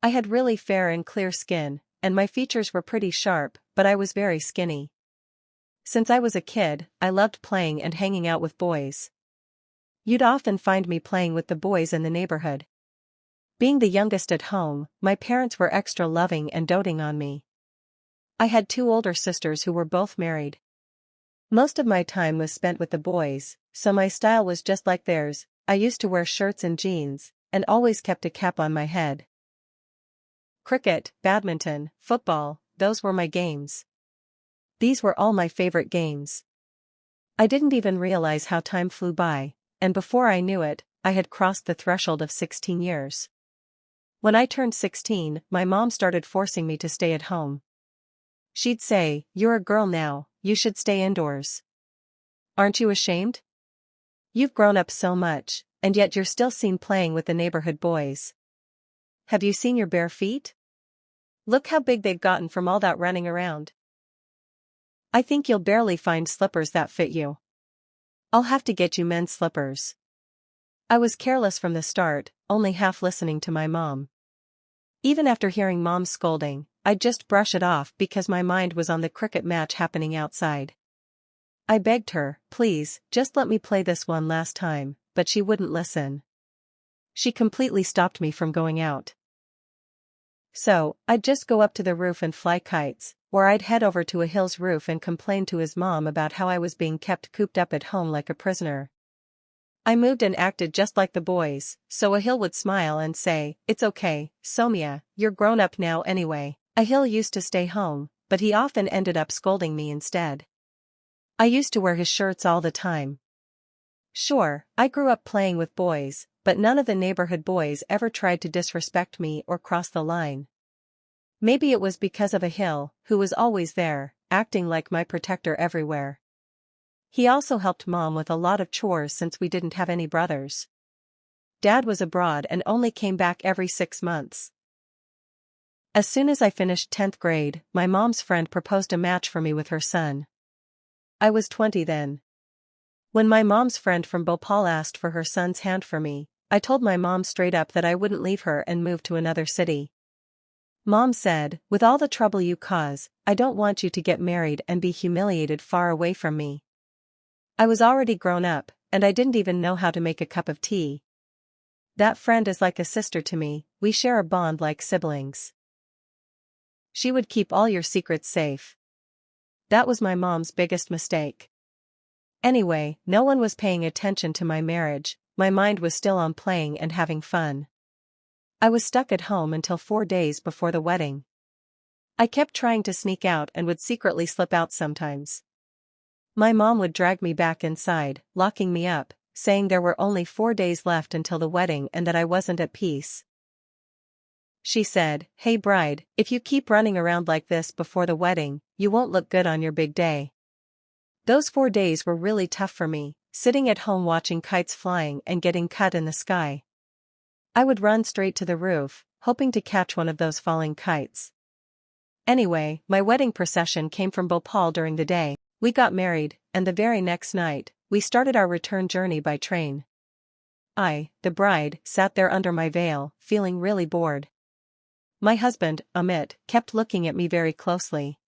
I had really fair and clear skin, and my features were pretty sharp, but I was very skinny. Since I was a kid, I loved playing and hanging out with boys. You'd often find me playing with the boys in the neighborhood. Being the youngest at home, my parents were extra loving and doting on me. I had two older sisters who were both married. Most of my time was spent with the boys, so my style was just like theirs. I used to wear shirts and jeans, and always kept a cap on my head. Cricket, badminton, football, those were my games. These were all my favorite games. I didn't even realize how time flew by, and before I knew it, I had crossed the threshold of 16 years. When I turned 16, my mom started forcing me to stay at home. She'd say, "You're a girl now, you should stay indoors. Aren't you ashamed? You've grown up so much, and yet you're still seen playing with the neighborhood boys. Have you seen your bare feet? Look how big they've gotten from all that running around. I think you'll barely find slippers that fit you. I'll have to get you men's slippers." I was careless from the start, only half listening to my mom. Even after hearing Mom's scolding, I'd just brush it off because my mind was on the cricket match happening outside. I begged her, "Please, just let me play this one last time," but she wouldn't listen. She completely stopped me from going out. So, I'd just go up to the roof and fly kites, or I'd head over to a hill's roof and complain to his mom about how I was being kept cooped up at home like a prisoner. I moved and acted just like the boys, so Ahil would smile and say, "It's okay, Soumya, you're grown up now anyway." Ahil used to stay home, but he often ended up scolding me instead. I used to wear his shirts all the time. Sure, I grew up playing with boys, but none of the neighborhood boys ever tried to disrespect me or cross the line. Maybe it was because of Ahil, who was always there, acting like my protector everywhere. He also helped Mom with a lot of chores since we didn't have any brothers. Dad was abroad and only came back every 6 months. As soon as I finished 10th grade, my mom's friend proposed a match for me with her son. I was 20 then. When my mom's friend from Bhopal asked for her son's hand for me, I told my mom straight up that I wouldn't leave her and move to another city. Mom said, "With all the trouble you cause, I don't want you to get married and be humiliated far away from me." I was already grown up, and I didn't even know how to make a cup of tea. That friend is like a sister to me, we share a bond like siblings. She would keep all your secrets safe. That was my mom's biggest mistake. Anyway, no one was paying attention to my marriage, my mind was still on playing and having fun. I was stuck at home until 4 days before the wedding. I kept trying to sneak out and would secretly slip out sometimes. My mom would drag me back inside, locking me up, saying there were only 4 days left until the wedding and that I wasn't at peace. She said, "Hey bride, if you keep running around like this before the wedding, you won't look good on your big day." Those 4 days were really tough for me, sitting at home watching kites flying and getting cut in the sky. I would run straight to the roof, hoping to catch one of those falling kites. Anyway, my wedding procession came from Bhopal during the day. We got married, and the very next night, we started our return journey by train. I, the bride, sat there under my veil, feeling really bored. My husband, Amit, kept looking at me very closely.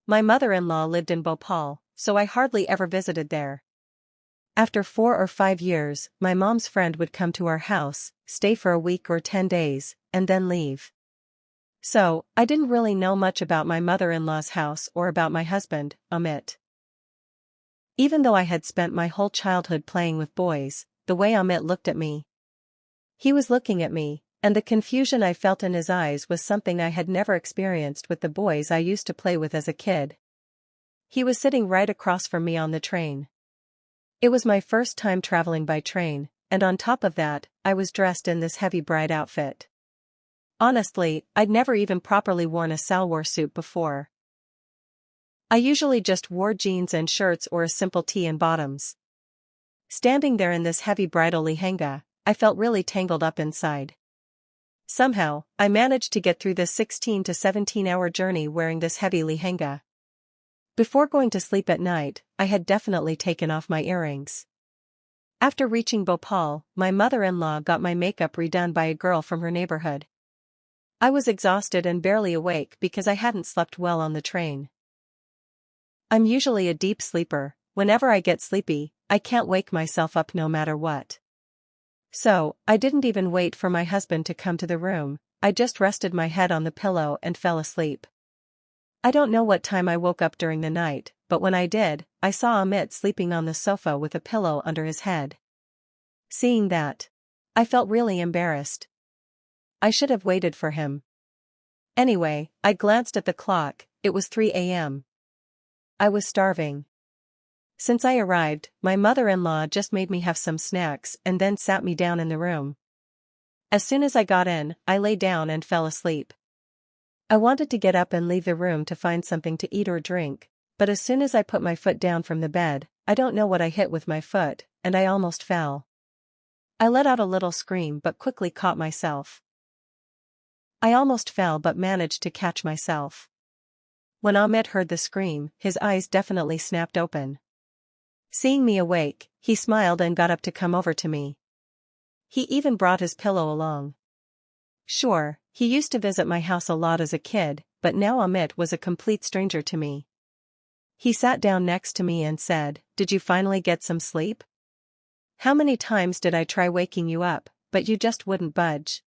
My mother-in-law lived in Bhopal, so I hardly ever visited there. After 4 or 5 years, my mom's friend would come to our house, stay for a week or 10 days, and then leave. So, I didn't really know much about my mother-in-law's house or about my husband, Amit. Even though I had spent my whole childhood playing with boys, the way Amit looked at me. He was looking at me, and the confusion I felt in his eyes was something I had never experienced with the boys I used to play with as a kid. He was sitting right across from me on the train. It was my first time traveling by train, and on top of that, I was dressed in this heavy bride outfit. Honestly, I'd never even properly worn a salwar suit before. I usually just wore jeans and shirts or a simple tee and bottoms. Standing there in this heavy bridal lehenga, I felt really tangled up inside. Somehow, I managed to get through this 16 to 17-hour journey wearing this heavy lehenga. Before going to sleep at night, I had definitely taken off my earrings. After reaching Bhopal, my mother-in-law got my makeup redone by a girl from her neighborhood. I was exhausted and barely awake because I hadn't slept well on the train. I'm usually a deep sleeper. Whenever I get sleepy, I can't wake myself up no matter what. So, I didn't even wait for my husband to come to the room, I just rested my head on the pillow and fell asleep. I don't know what time I woke up during the night, but when I did, I saw Amit sleeping on the sofa with a pillow under his head. Seeing that, I felt really embarrassed. I should have waited for him. Anyway, I glanced at the clock, it was 3 a.m. I was starving. Since I arrived, my mother-in-law just made me have some snacks and then sat me down in the room. As soon as I got in, I lay down and fell asleep. I wanted to get up and leave the room to find something to eat or drink, but as soon as I put my foot down from the bed, I don't know what I hit with my foot, and I almost fell. I let out a little scream but quickly caught myself. I almost fell but managed to catch myself. When Amit heard the scream, his eyes definitely snapped open. Seeing me awake, he smiled and got up to come over to me. He even brought his pillow along. Sure, he used to visit my house a lot as a kid, but now Amit was a complete stranger to me. He sat down next to me and said, "Did you finally get some sleep? How many times did I try waking you up, but you just wouldn't budge?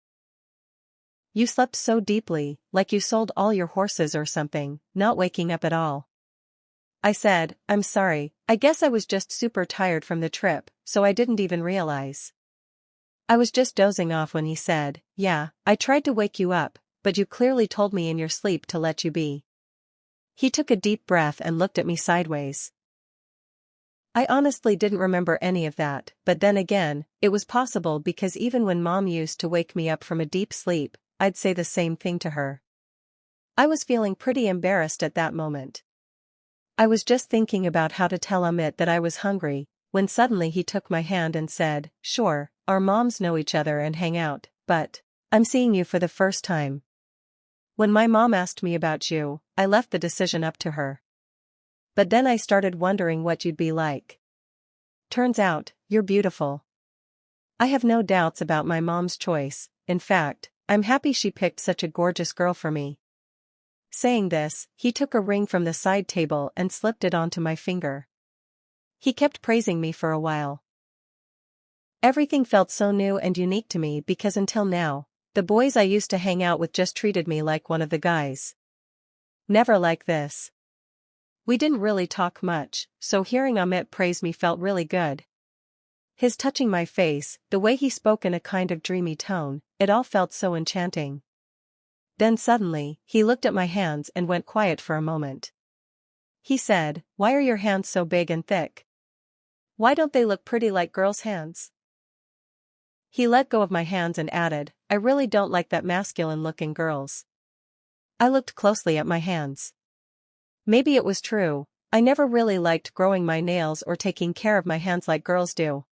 You slept so deeply, like you sold all your horses or something, not waking up at all." I said, "I'm sorry, I guess I was just super tired from the trip, so I didn't even realize." I was just dozing off when he said, "Yeah, I tried to wake you up, but you clearly told me in your sleep to let you be." He took a deep breath and looked at me sideways. I honestly didn't remember any of that, but then again, it was possible because even when Mom used to wake me up from a deep sleep, I'd say the same thing to her. I was feeling pretty embarrassed at that moment. I was just thinking about how to tell Amit that I was hungry, when suddenly he took my hand and said, "Sure, our moms know each other and hang out, but I'm seeing you for the first time. When my mom asked me about you, I left the decision up to her. But then I started wondering what you'd be like. Turns out, you're beautiful. I have no doubts about my mom's choice, in fact, I'm happy she picked such a gorgeous girl for me." Saying this, he took a ring from the side table and slipped it onto my finger. He kept praising me for a while. Everything felt so new and unique to me because until now, the boys I used to hang out with just treated me like one of the guys. Never like this. We didn't really talk much, so hearing Amit praise me felt really good. His touching my face, the way he spoke in a kind of dreamy tone, it all felt so enchanting. Then suddenly, he looked at my hands and went quiet for a moment. He said, "Why are your hands so big and thick? Why don't they look pretty like girls' hands?" He let go of my hands and added, "I really don't like that masculine-looking girls." I looked closely at my hands. Maybe it was true, I never really liked growing my nails or taking care of my hands like girls do.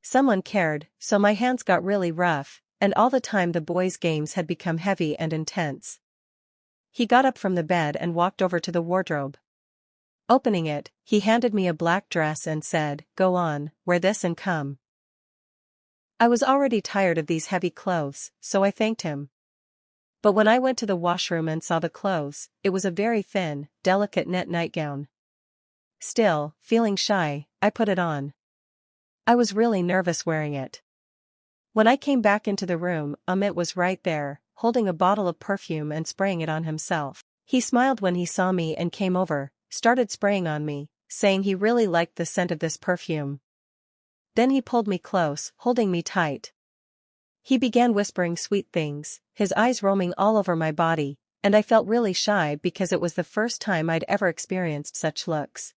Someone cared, so my hands got really rough, and all the time the boys' games had become heavy and intense. He got up from the bed and walked over to the wardrobe. Opening it, he handed me a black dress and said, "Go on, wear this and come." I was already tired of these heavy clothes, so I thanked him. But when I went to the washroom and saw the clothes, it was a very thin, delicate net nightgown. Still, feeling shy, I put it on. I was really nervous wearing it. When I came back into the room, Amit was right there, holding a bottle of perfume and spraying it on himself. He smiled when he saw me and came over, started spraying on me, saying he really liked the scent of this perfume. Then he pulled me close, holding me tight. He began whispering sweet things, his eyes roaming all over my body, and I felt really shy because it was the first time I'd ever experienced such looks.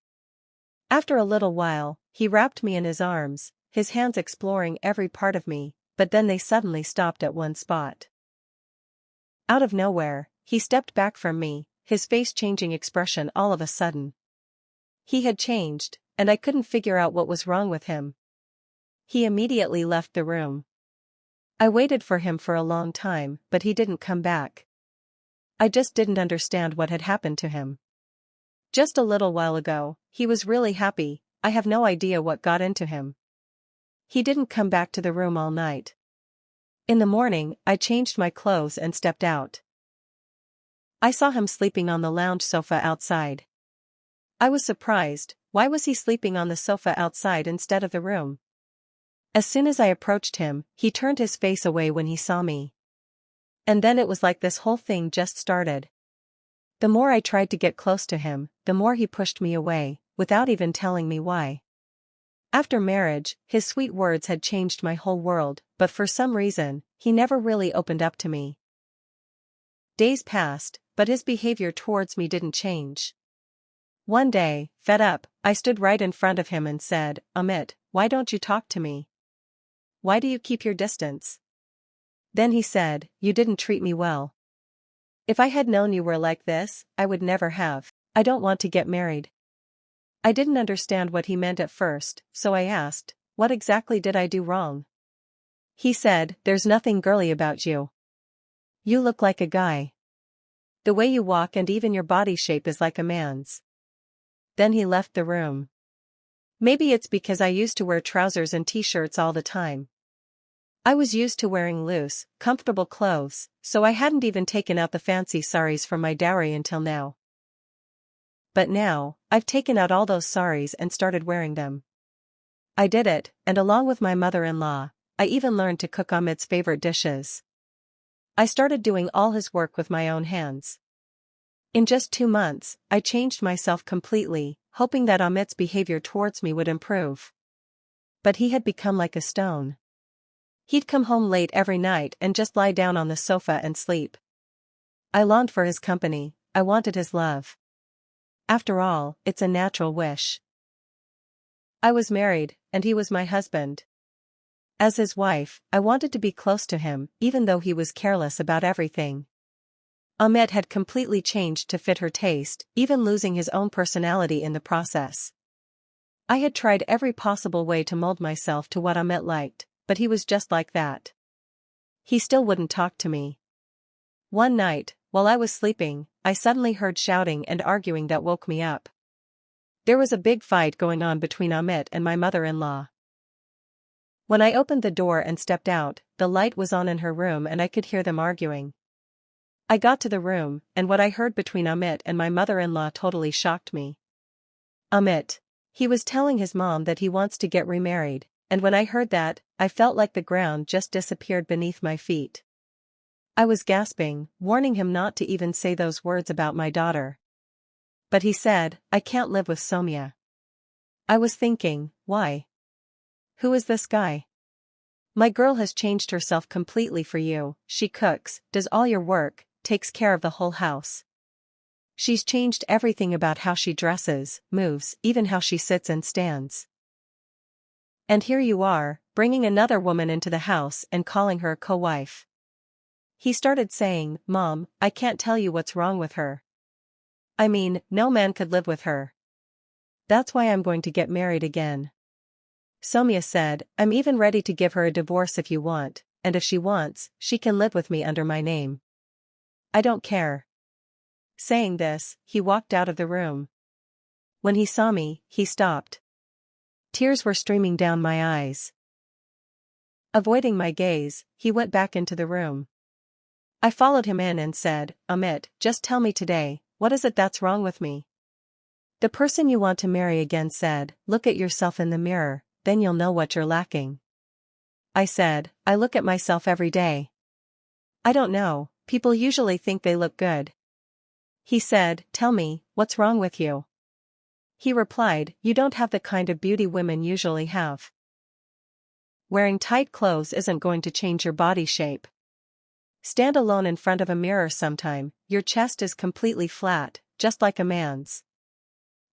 After a little while, he wrapped me in his arms, his hands exploring every part of me, but then they suddenly stopped at one spot. Out of nowhere, he stepped back from me, his face changing expression all of a sudden. He had changed, and I couldn't figure out what was wrong with him. He immediately left the room. I waited for him for a long time, but he didn't come back. I just didn't understand what had happened to him. Just a little while ago, he was really happy, I have no idea what got into him. He didn't come back to the room all night. In the morning, I changed my clothes and stepped out. I saw him sleeping on the lounge sofa outside. I was surprised. Why was he sleeping on the sofa outside instead of the room? As soon as I approached him, he turned his face away when he saw me. And then it was like this whole thing just started. The more I tried to get close to him, the more he pushed me away, without even telling me why. After marriage, his sweet words had changed my whole world, but for some reason, he never really opened up to me. Days passed, but his behavior towards me didn't change. One day, fed up, I stood right in front of him and said, "Amit, why don't you talk to me? Why do you keep your distance?" Then he said, "You didn't treat me well. If I had known you were like this, I would never have. I don't want to get married." I didn't understand what he meant at first, so I asked, "What exactly did I do wrong?" He said, "There's nothing girly about you. You look like a guy. The way you walk and even your body shape is like a man's." Then he left the room. Maybe it's because I used to wear trousers and t-shirts all the time. I was used to wearing loose, comfortable clothes, so I hadn't even taken out the fancy saris from my dowry until now. But now, I've taken out all those saris and started wearing them. I did it, and along with my mother-in-law, I even learned to cook Amit's favorite dishes. I started doing all his work with my own hands. In just 2 months, I changed myself completely, hoping that Amit's behavior towards me would improve. But he had become like a stone. He'd come home late every night and just lie down on the sofa and sleep. I longed for his company, I wanted his love. After all, it's a natural wish. I was married, and he was my husband. As his wife, I wanted to be close to him, even though he was careless about everything. Amit had completely changed to fit her taste, even losing his own personality in the process. I had tried every possible way to mold myself to what Amit liked, but he was just like that. He still wouldn't talk to me. One night, while I was sleeping, I suddenly heard shouting and arguing that woke me up. There was a big fight going on between Amit and my mother-in-law. When I opened the door and stepped out, the light was on in her room and I could hear them arguing. I got to the room, and what I heard between Amit and my mother-in-law totally shocked me. Amit. He was telling his mom that he wants to get remarried, and when I heard that, I felt like the ground just disappeared beneath my feet. I was gasping, warning him not to even say those words about my daughter. But he said, "I can't live with Soumya." I was thinking, why? Who is this guy? My girl has changed herself completely for you. She cooks, does all your work, takes care of the whole house. She's changed everything about how she dresses, moves, even how she sits and stands. And here you are, bringing another woman into the house and calling her a co-wife. He started saying, "Mom, I can't tell you what's wrong with her. I mean, no man could live with her. That's why I'm going to get married again." Soumya said, "I'm even ready to give her a divorce if you want, and if she wants, she can live with me under my name. I don't care." Saying this, he walked out of the room. When he saw me, he stopped. Tears were streaming down my eyes. Avoiding my gaze, he went back into the room. I followed him in and said, "Amit, just tell me today, what is it that's wrong with me?" The person you want to marry again said, "Look at yourself in the mirror, then you'll know what you're lacking." I said, "I look at myself every day. I don't know, people usually think they look good." He said, "Tell me, what's wrong with you?" He replied, "You don't have the kind of beauty women usually have. Wearing tight clothes isn't going to change your body shape. Stand alone in front of a mirror sometime, your chest is completely flat, just like a man's.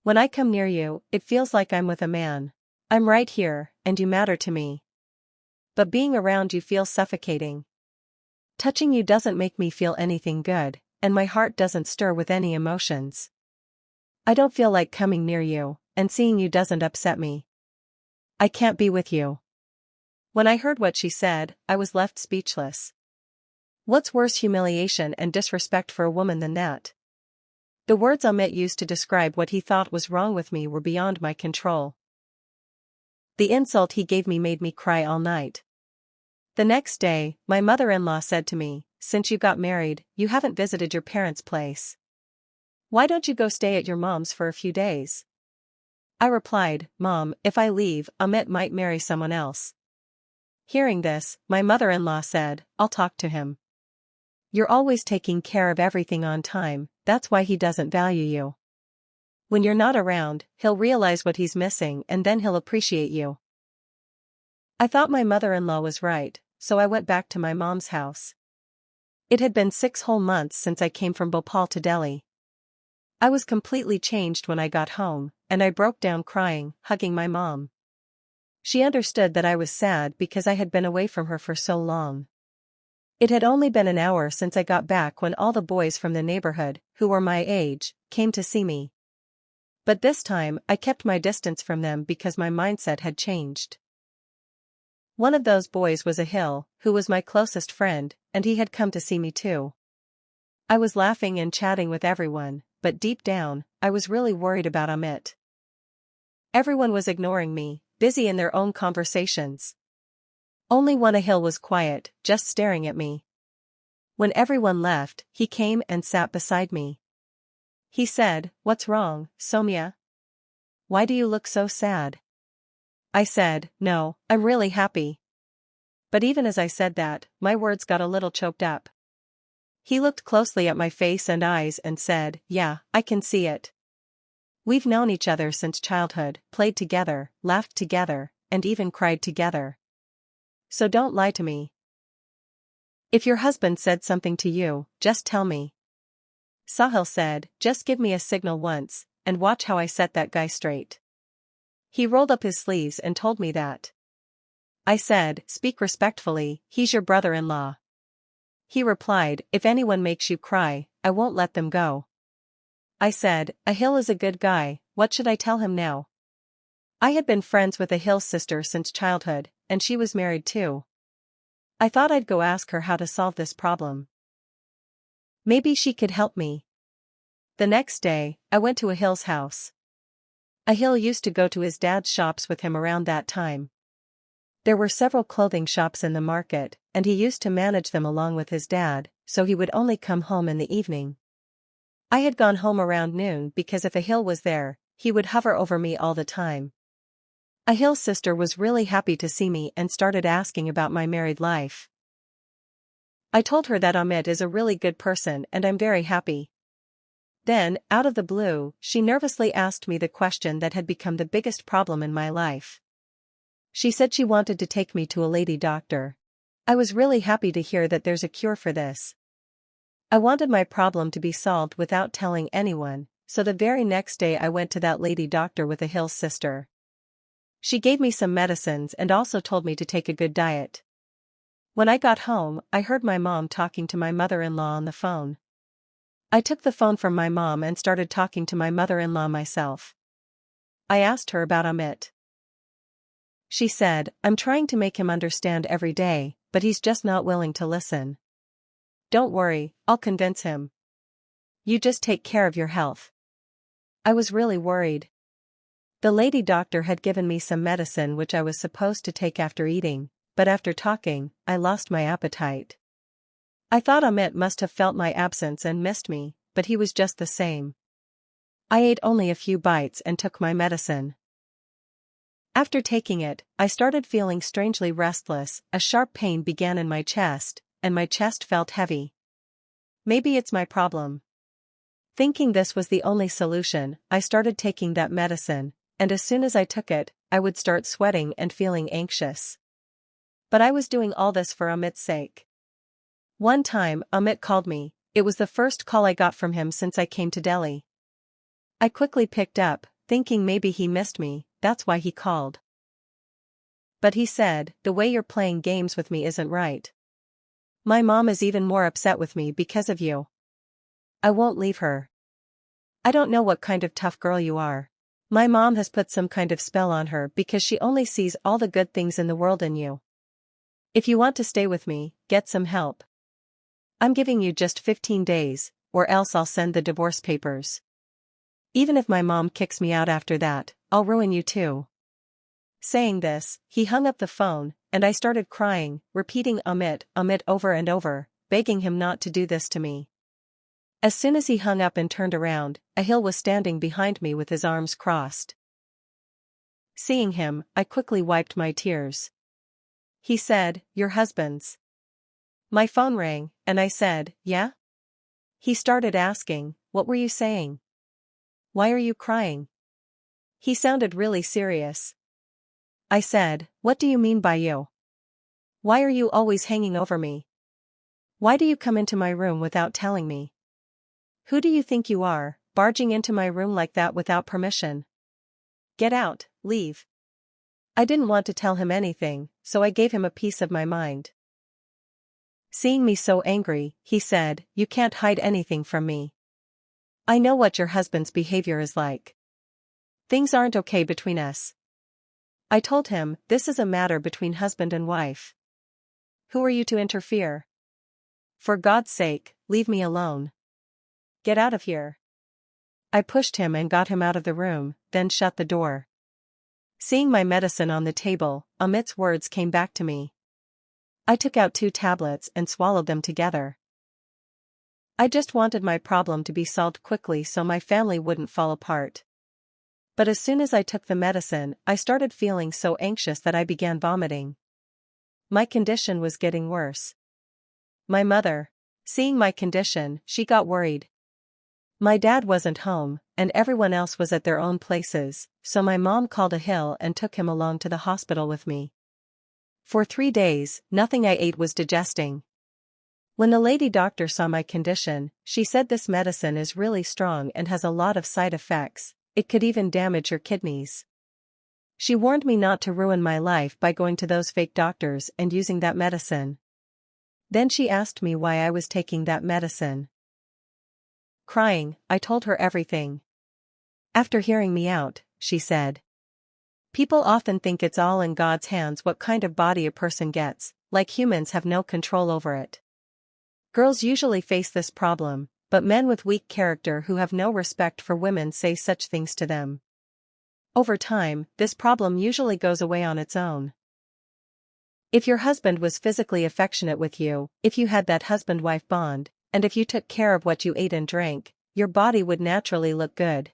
When I come near you, it feels like I'm with a man. I'm right here, and you matter to me. But being around you feels suffocating. Touching you doesn't make me feel anything good, and my heart doesn't stir with any emotions. I don't feel like coming near you, and seeing you doesn't upset me. I can't be with you." When I heard what she said, I was left speechless. What's worse humiliation and disrespect for a woman than that? The words Amit used to describe what he thought was wrong with me were beyond my control. The insult he gave me made me cry all night. The next day, my mother-in-law said to me, "Since you got married, you haven't visited your parents' place. Why don't you go stay at your mom's for a few days?" I replied, "Mom, if I leave, Amit might marry someone else." Hearing this, my mother-in-law said, "I'll talk to him. You're always taking care of everything on time, that's why he doesn't value you. When you're not around, he'll realize what he's missing and then he'll appreciate you." I thought my mother-in-law was right, so I went back to my mom's house. It had been 6 whole months since I came from Bhopal to Delhi. I was completely changed when I got home, and I broke down crying, hugging my mom. She understood that I was sad because I had been away from her for so long. It had only been an hour since I got back when all the boys from the neighborhood, who were my age, came to see me. But this time, I kept my distance from them because my mindset had changed. One of those boys was Ahil, who was my closest friend, and he had come to see me too. I was laughing and chatting with everyone, but deep down, I was really worried about Amit. Everyone was ignoring me, busy in their own conversations. Only one Ahil was quiet, just staring at me. When everyone left, he came and sat beside me. He said, "What's wrong, Soumya? Why do you look so sad?" I said, "No, I'm really happy." But even as I said that, my words got a little choked up. He looked closely at my face and eyes and said, "Yeah, I can see it. We've known each other since childhood, played together, laughed together, and even cried together. So don't lie to me. If your husband said something to you, just tell me." Sahil said, "Just give me a signal once, and watch how I set that guy straight." He rolled up his sleeves and told me that. I said, "Speak respectfully, he's your brother-in-law." He replied, "If anyone makes you cry, I won't let them go." I said, "Ahil is a good guy, what should I tell him now?" I had been friends with Ahil's sister since childhood, and she was married too. I thought I'd go ask her how to solve this problem. Maybe she could help me. The next day, I went to Ahil's house. Ahil used to go to his dad's shops with him around that time. There were several clothing shops in the market, and he used to manage them along with his dad, so he would only come home in the evening. I had gone home around noon because if Ahil was there, he would hover over me all the time. Ahil's sister was really happy to see me and started asking about my married life. I told her that Amit is a really good person and I'm very happy. Then, out of the blue, she nervously asked me the question that had become the biggest problem in my life. She said she wanted to take me to a lady doctor. I was really happy to hear that there's a cure for this. I wanted my problem to be solved without telling anyone, so the very next day I went to that lady doctor with Ahil's sister. She gave me some medicines and also told me to take a good diet. When I got home, I heard my mom talking to my mother-in-law on the phone. I took the phone from my mom and started talking to my mother-in-law myself. I asked her about Amit. She said, "I'm trying to make him understand every day, but he's just not willing to listen. Don't worry, I'll convince him. You just take care of your health." I was really worried. The lady doctor had given me some medicine which I was supposed to take after eating, but after talking, I lost my appetite. I thought Amit must have felt my absence and missed me, but he was just the same. I ate only a few bites and took my medicine. After taking it, I started feeling strangely restless, a sharp pain began in my chest, and my chest felt heavy. Maybe it's my problem. Thinking this was the only solution, I started taking that medicine, and as soon as I took it, I would start sweating and feeling anxious. But I was doing all this for Amit's sake. One time, Amit called me. It was the first call I got from him since I came to Delhi. I quickly picked up, thinking maybe he missed me, that's why he called. But he said, "The way you're playing games with me isn't right. My mom is even more upset with me because of you. I won't leave her. I don't know what kind of tough girl you are. My mom has put some kind of spell on her because she only sees all the good things in the world in you. If you want to stay with me, get some help. I'm giving you just 15 days, or else I'll send the divorce papers. Even if my mom kicks me out after that, I'll ruin you too." Saying this, he hung up the phone, and I started crying, repeating Amit, Amit over and over, begging him not to do this to me. As soon as he hung up and turned around, Ahil was standing behind me with his arms crossed. Seeing him, I quickly wiped my tears. He said, "Your husband's." My phone rang, and I said, "Yeah?" He started asking, "What were you saying? Why are you crying?" He sounded really serious. I said, "What do you mean by you? Why are you always hanging over me? Why do you come into my room without telling me? Who do you think you are, barging into my room like that without permission? Get out, leave." I didn't want to tell him anything, so I gave him a piece of my mind. Seeing me so angry, he said, "You can't hide anything from me. I know what your husband's behavior is like. Things aren't okay between us." I told him, "This is a matter between husband and wife. Who are you to interfere? For God's sake, leave me alone. Get out of here." I pushed him and got him out of the room, then shut the door. Seeing my medicine on the table, Amit's words came back to me. I took out 2 tablets and swallowed them together. I just wanted my problem to be solved quickly so my family wouldn't fall apart. But as soon as I took the medicine, I started feeling so anxious that I began vomiting. My condition was getting worse. My mother, seeing my condition, she got worried. My dad wasn't home, and everyone else was at their own places, so my mom called Ahil and took him along to the hospital with me. For 3 days, nothing I ate was digesting. When the lady doctor saw my condition, she said this medicine is really strong and has a lot of side effects. It could even damage your kidneys. She warned me not to ruin my life by going to those fake doctors and using that medicine. Then she asked me why I was taking that medicine. Crying, I told her everything. After hearing me out, she said, "People often think it's all in God's hands what kind of body a person gets, like humans have no control over it. Girls usually face this problem, but men with weak character who have no respect for women say such things to them. Over time, this problem usually goes away on its own. If your husband was physically affectionate with you, if you had that husband-wife bond, and if you took care of what you ate and drank, your body would naturally look good.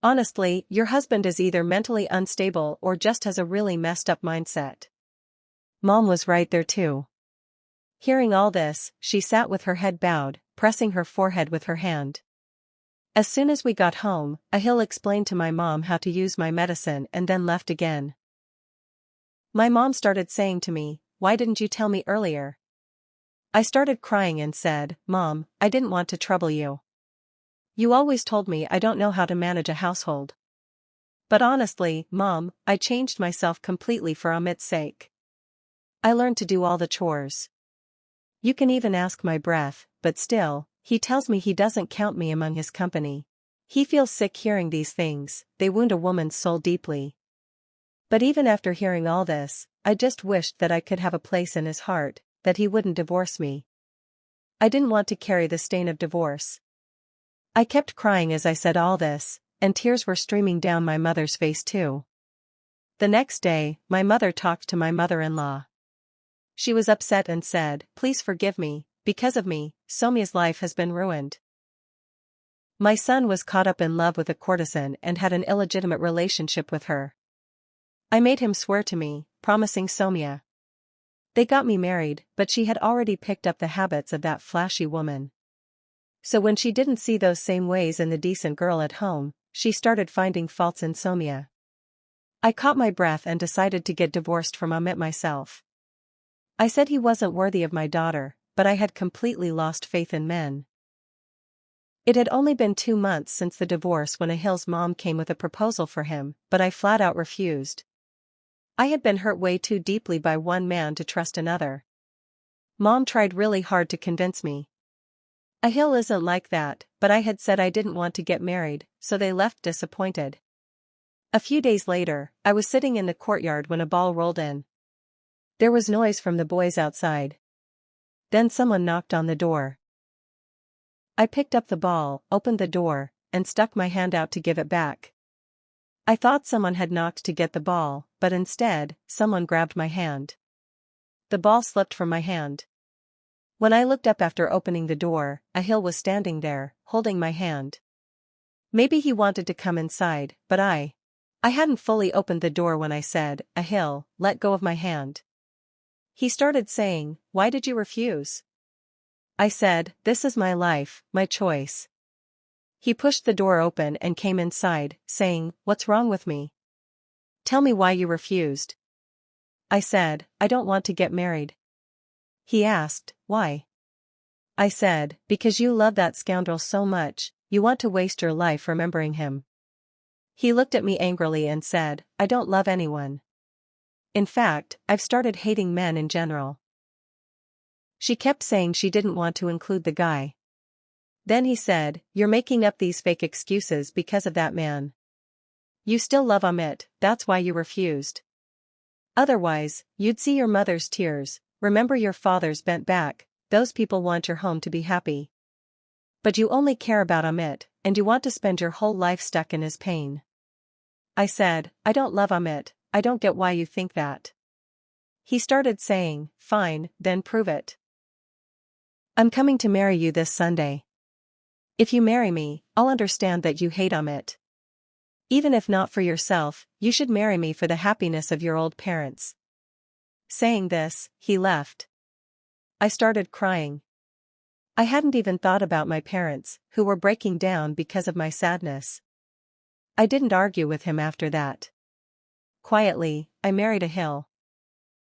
Honestly, your husband is either mentally unstable or just has a really messed up mindset." Mom was right there too. Hearing all this, she sat with her head bowed, pressing her forehead with her hand. As soon as we got home, Ahil explained to my mom how to use my medicine and then left again. My mom started saying to me, "Why didn't you tell me earlier?" I started crying and said, "Mom, I didn't want to trouble you. You always told me I don't know how to manage a household. But honestly, Mom, I changed myself completely for Amit's sake. I learned to do all the chores. You can even ask my breath, but still, he tells me he doesn't count me among his company. He feels sick hearing these things, they wound a woman's soul deeply. But even after hearing all this, I just wished that I could have a place in his heart, that he wouldn't divorce me. I didn't want to carry the stain of divorce." I kept crying as I said all this, and tears were streaming down my mother's face too. The next day, my mother talked to my mother-in-law. She was upset and said, "Please forgive me, because of me, Soumya's life has been ruined. My son was caught up in love with a courtesan and had an illegitimate relationship with her. I made him swear to me, promising Soumya. They got me married, but she had already picked up the habits of that flashy woman. So when she didn't see those same ways in the decent girl at home, she started finding faults in Soumya. I caught my breath and decided to get divorced from Amit myself. I said he wasn't worthy of my daughter, but I had completely lost faith in men. It had only been 2 months since the divorce when Ahil's mom came with a proposal for him, but I flat out refused. I had been hurt way too deeply by one man to trust another. Mom tried really hard to convince me. Ahil isn't like that, but I had said I didn't want to get married, so they left disappointed. A few days later, I was sitting in the courtyard when a ball rolled in. There was noise from the boys outside. Then someone knocked on the door. I picked up the ball, opened the door, and stuck my hand out to give it back. I thought someone had knocked to get the ball, but instead, someone grabbed my hand. The ball slipped from my hand. When I looked up after opening the door, Ahil was standing there, holding my hand. Maybe he wanted to come inside, but I hadn't fully opened the door when I said, "Ahil, let go of my hand." He started saying, "Why did you refuse?" I said, "This is my life, my choice." He pushed the door open and came inside, saying, "What's wrong with me? Tell me why you refused." I said, "I don't want to get married." He asked, "Why?" I said, "Because you love that scoundrel so much, you want to waste your life remembering him." He looked at me angrily and said, "I don't love anyone. In fact, I've started hating men in general." She kept saying she didn't want to include the guy. Then he said, "You're making up these fake excuses because of that man. You still love Amit, that's why you refused. Otherwise, you'd see your mother's tears, remember your father's bent back, those people want your home to be happy. But you only care about Amit, and you want to spend your whole life stuck in his pain." I said, "I don't love Amit, I don't get why you think that." He started saying, "Fine, then prove it. I'm coming to marry you this Sunday. If you marry me, I'll understand that you hate Amit. Even if not for yourself, you should marry me for the happiness of your old parents." Saying this, he left. I started crying. I hadn't even thought about my parents, who were breaking down because of my sadness. I didn't argue with him after that. Quietly, I married Ahil.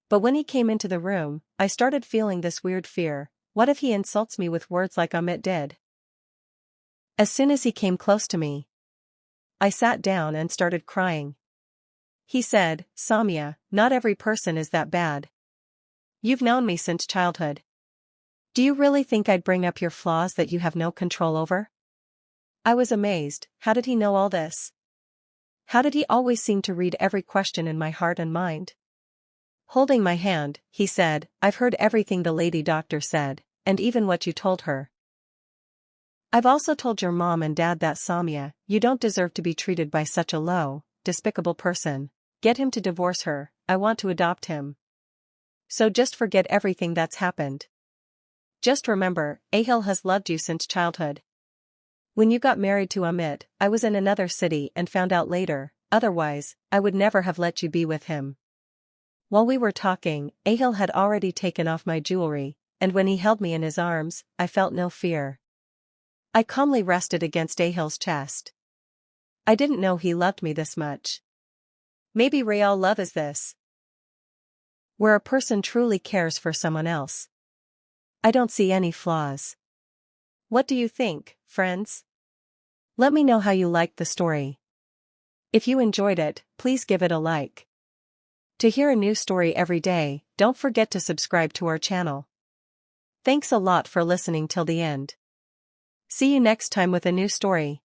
But when he came into the room, I started feeling this weird fear. What if he insults me with words like Amit did? As soon as he came close to me, I sat down and started crying. He said, "Samya, not every person is that bad. You've known me since childhood. Do you really think I'd bring up your flaws that you have no control over?" I was amazed. How did he know all this? How did he always seem to read every question in my heart and mind? Holding my hand, he said, "I've heard everything the lady doctor said, and even what you told her. I've also told your mom and dad that Samya, you don't deserve to be treated by such a low, despicable person. Get him to divorce her, I want to adopt him. So just forget everything that's happened. Just remember, Ahil has loved you since childhood. When you got married to Amit, I was in another city and found out later, otherwise, I would never have let you be with him." While we were talking, Ahil had already taken off my jewelry, and when he held me in his arms, I felt no fear. I calmly rested against Ahil's chest. I didn't know he loved me this much. Maybe real love is this, where a person truly cares for someone else. I don't see any flaws. What do you think, friends? Let me know how you liked the story. If you enjoyed it, please give it a like. To hear a new story every day, don't forget to subscribe to our channel. Thanks a lot for listening till the end. See you next time with a new story.